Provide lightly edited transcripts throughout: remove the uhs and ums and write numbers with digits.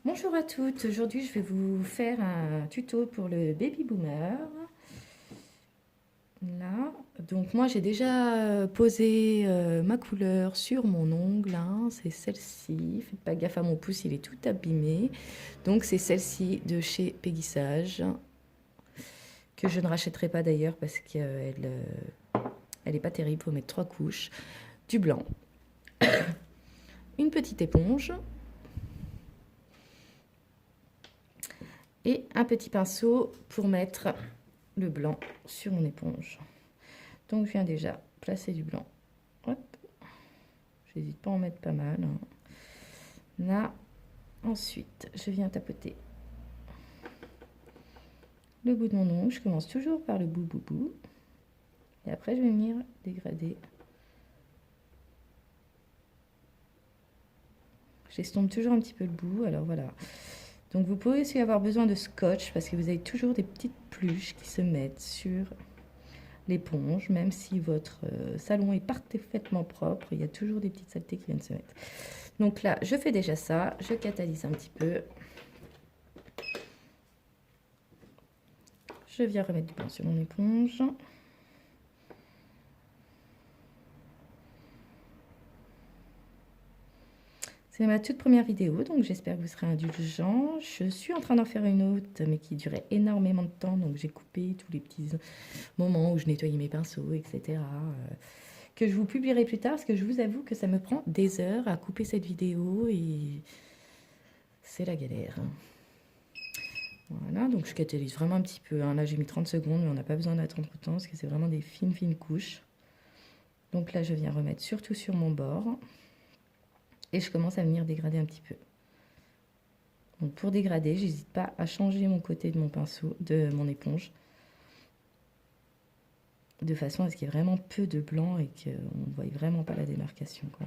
Bonjour à toutes, aujourd'hui je vais vous faire un tuto pour le baby boomer. Là, donc moi j'ai déjà posé ma couleur sur mon ongle, hein, c'est celle-ci. Faites pas gaffe à mon pouce, il est tout abîmé. Donc c'est celle-ci de chez Peggy Sage, que je ne rachèterai pas d'ailleurs parce qu'elle elle est pas terrible, faut mettre 3 couches, du blanc, une petite éponge et un petit pinceau pour mettre le blanc sur mon éponge. Donc je viens déjà placer du blanc. Hop. J'hésite pas à en mettre pas mal, hein. Là, ensuite, je viens tapoter le bout de mon ongle. Je commence toujours par le bout. Et après, je vais venir dégrader. J'estompe toujours un petit peu le bout. Alors voilà. Donc vous pouvez aussi avoir besoin de scotch parce que vous avez toujours des petites pluches qui se mettent sur l'éponge. Même si votre salon est parfaitement propre, il y a toujours des petites saletés qui viennent se mettre. Donc là, je fais déjà ça. Je catalyse un petit peu. Je viens remettre du blanc sur mon éponge. C'est ma toute première vidéo, donc j'espère que vous serez indulgents. Je suis en train d'en faire une autre, mais qui durait énormément de temps, donc j'ai coupé tous les petits moments où je nettoyais mes pinceaux, etc. Que je vous publierai plus tard, parce que je vous avoue que ça me prend des heures à couper cette vidéo, et c'est la galère. Voilà, donc je catalyse vraiment un petit peu, hein. Là j'ai mis 30 secondes, mais on n'a pas besoin d'attendre autant, parce que c'est vraiment des fines couches. Donc là je viens remettre surtout sur mon bord. Et je commence à venir dégrader un petit peu. Donc pour dégrader, j'hésite pas à changer mon côté de mon pinceau, de mon éponge, de façon à ce qu'il y ait vraiment peu de blanc et qu'on ne voie vraiment pas la démarcation, quoi.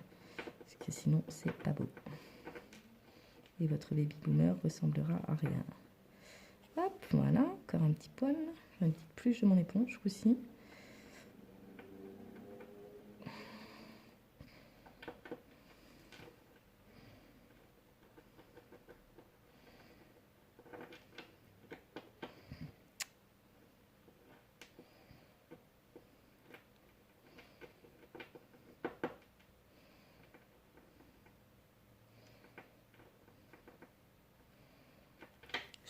Parce que sinon, c'est pas beau. Et votre baby boomer ressemblera à rien. Hop, voilà, encore un petit poil, une petite pluche de mon éponge aussi.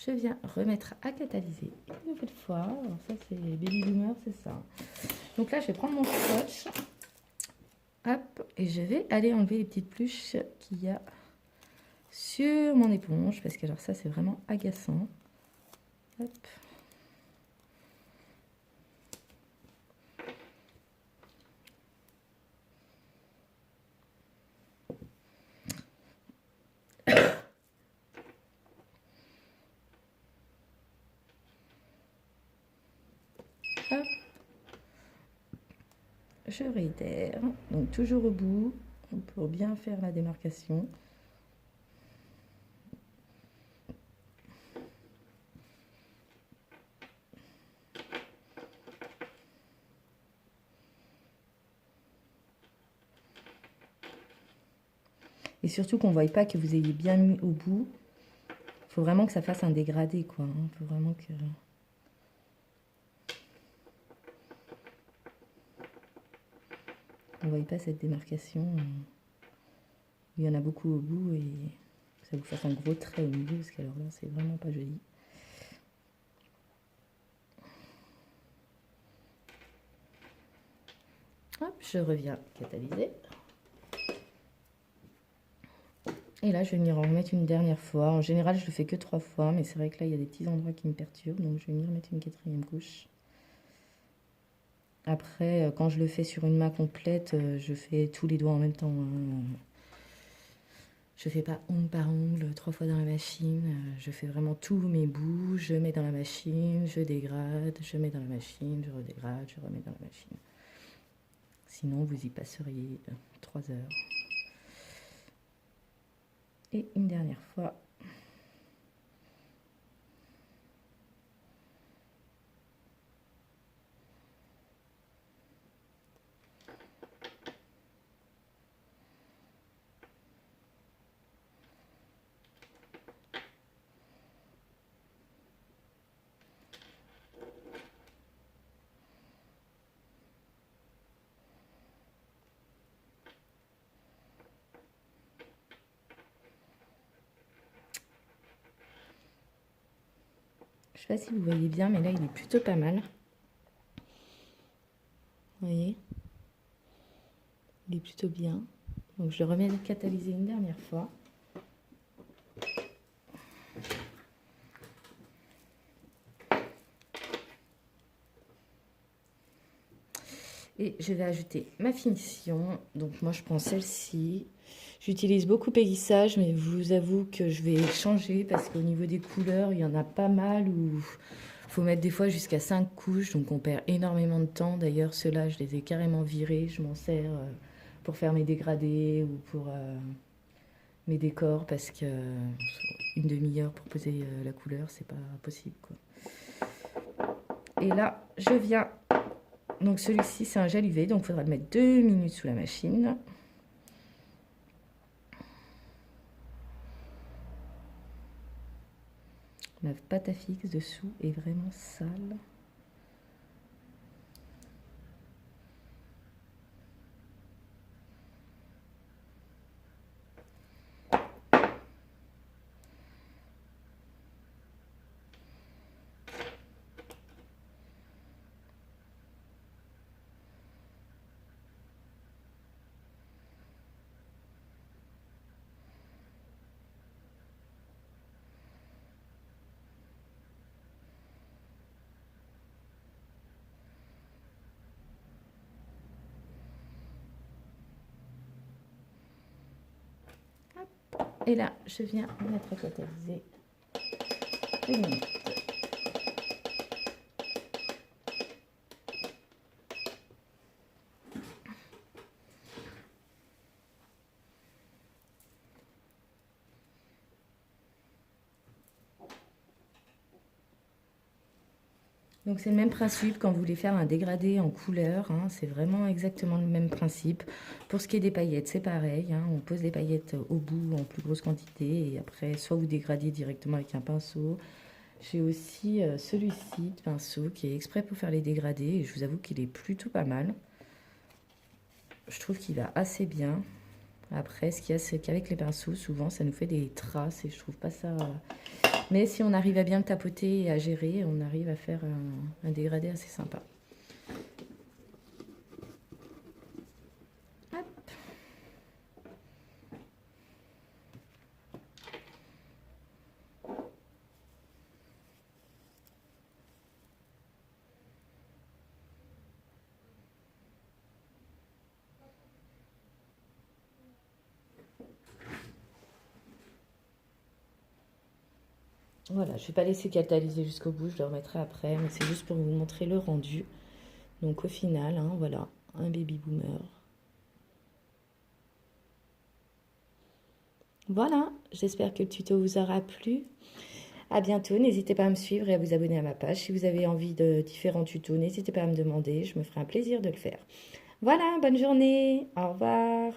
Je viens remettre à catalyser une nouvelle fois. Alors ça, c'est baby boomer, c'est ça. Donc là, je vais prendre mon scotch. Hop, et je vais aller enlever les petites pluches qu'il y a sur mon éponge, parce que alors ça, c'est vraiment agaçant. Hop. Hop. Je réitère, donc toujours au bout pour bien faire la démarcation. Et surtout qu'on ne voie pas que vous ayez bien mis au bout. Il faut vraiment que ça fasse un dégradé, quoi. Il faut vraiment que... on ne voie pas cette démarcation. Il y en a beaucoup au bout et que ça vous fasse un gros trait au milieu, parce qu'alors là, c'est vraiment pas joli. Hop, je reviens catalyser. Et là, je vais venir en remettre une dernière fois. En général, je le fais que 3 fois, mais c'est vrai que là, il y a des petits endroits qui me perturbent, donc je vais venir mettre une 4e couche. Après, quand je le fais sur une main complète, je fais tous les doigts en même temps, hein. Je fais pas ongle par ongle 3 fois dans la machine. Je fais vraiment tous mes bouts. Je mets dans la machine, je dégrade, je mets dans la machine, je redégrade, je remets dans la machine. Sinon, vous y passeriez 3 heures. Et une dernière fois. sais pas si vous voyez bien, mais là, il est plutôt pas mal. Vous voyez? Il est plutôt bien. Donc, je le remets à catalyser une dernière fois. Et je vais ajouter ma finition. Donc, moi, je prends celle-ci. J'utilise beaucoup Peggy Sage, mais je vous avoue que je vais changer parce qu'au niveau des couleurs, il y en a pas mal où il faut mettre des fois jusqu'à 5 couches, donc on perd énormément de temps. D'ailleurs, ceux-là, je les ai carrément virés. Je m'en sers pour faire mes dégradés ou pour mes décors parce que une demi-heure pour poser la couleur, c'est pas possible, quoi. Et là, je viens... Donc celui-ci, c'est un gel UV, donc il faudra le mettre 2 minutes sous la machine. La pâte à fixe dessous est vraiment sale. Et là, je viens mettre à catalyser une minute. Donc c'est le même principe quand vous voulez faire un dégradé en couleur, hein, c'est vraiment exactement le même principe. Pour ce qui est des paillettes, c'est pareil, hein, on pose les paillettes au bout en plus grosse quantité et après soit vous dégradez directement avec un pinceau. J'ai aussi celui-ci de pinceau qui est exprès pour faire les dégradés et je vous avoue qu'il est plutôt pas mal. Je trouve qu'il va assez bien. Après, ce qu'il y a, c'est qu'avec les pinceaux, souvent, ça nous fait des traces et je trouve pas ça... Mais si on arrive à bien le tapoter et à gérer, on arrive à faire un dégradé assez sympa. Hop. Voilà, je ne vais pas laisser catalyser jusqu'au bout, je le remettrai après, mais c'est juste pour vous montrer le rendu. Donc au final, hein, voilà, un baby boomer. Voilà, j'espère que le tuto vous aura plu. À bientôt, n'hésitez pas à me suivre et à vous abonner à ma page. Si vous avez envie de différents tutos, n'hésitez pas à me demander, je me ferai un plaisir de le faire. Voilà, bonne journée, au revoir.